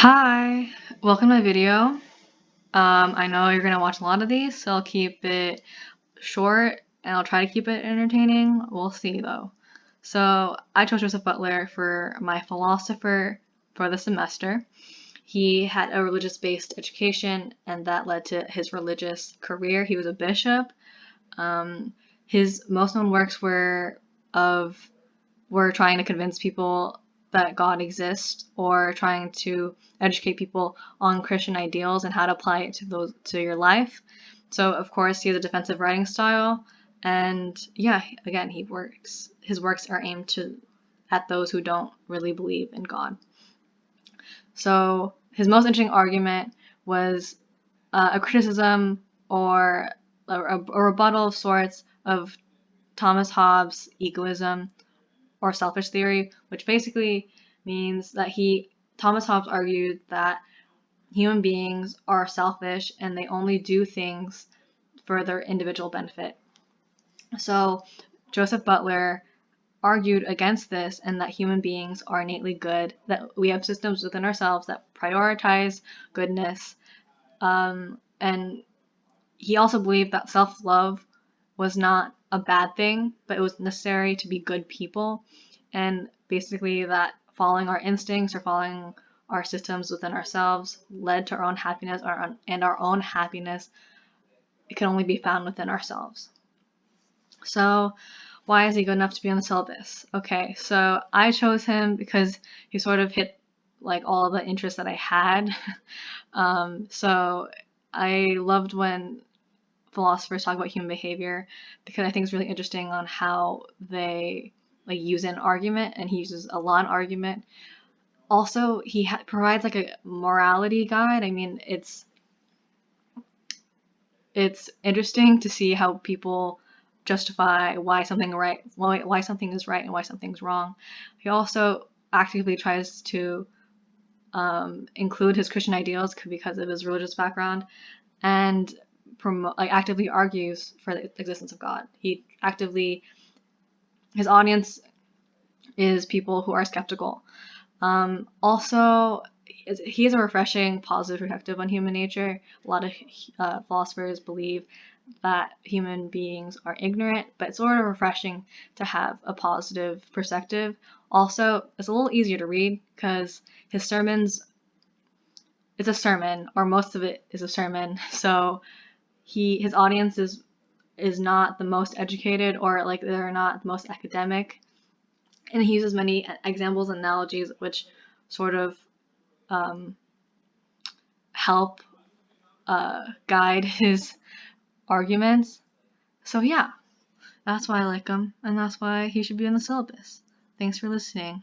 Hi, welcome to my video. I know you're gonna watch a lot of these, so I'll keep it short and I'll try to keep it entertaining. We'll see though. So I chose Joseph Butler for my philosopher for the semester. He had a religious-based education, and that led to his religious career. He was a bishop. His most known works were trying to convince people that God exists, or trying to educate people on Christian ideals and how to apply it to your life. So of course he has a defensive writing style, and yeah, again, his works are aimed at those who don't really believe in God. So his most interesting argument was a criticism or a rebuttal of sorts of Thomas Hobbes' egoism or selfish theory, which basically means that Thomas Hobbes argued that human beings are selfish and they only do things for their individual benefit. So Joseph Butler argued against this, and that human beings are innately good, that we have systems within ourselves that prioritize goodness, and he also believed that self-love was not a bad thing, but it was necessary to be good people, and basically that following our instincts or following our systems within ourselves led to our own happiness, and our own happiness can only be found within ourselves. So why is he good enough to be on the syllabus? Okay, so I chose him because he sort of hit like all of the interests that I had. So I loved when philosophers talk about human behavior, because I think it's really interesting on how they like use an argument, and he uses a lot of argument. Also, he provides like a morality guide. I mean, it's interesting to see how people justify why something is right and why something's wrong. He also actively tries to include his Christian ideals because of his religious background, and actively argues for the existence of God. His audience is people who are skeptical. Also, he has a refreshing, positive perspective on human nature. A lot of philosophers believe that human beings are ignorant, but it's sort of refreshing to have a positive perspective. Also, it's a little easier to read because his sermons, it's a sermon, or most of it is a sermon, so his audience is not the most educated, or like they're not the most academic, and he uses many examples and analogies which sort of help guide his arguments. So yeah, that's why I like him, and that's why he should be in the syllabus. Thanks for listening.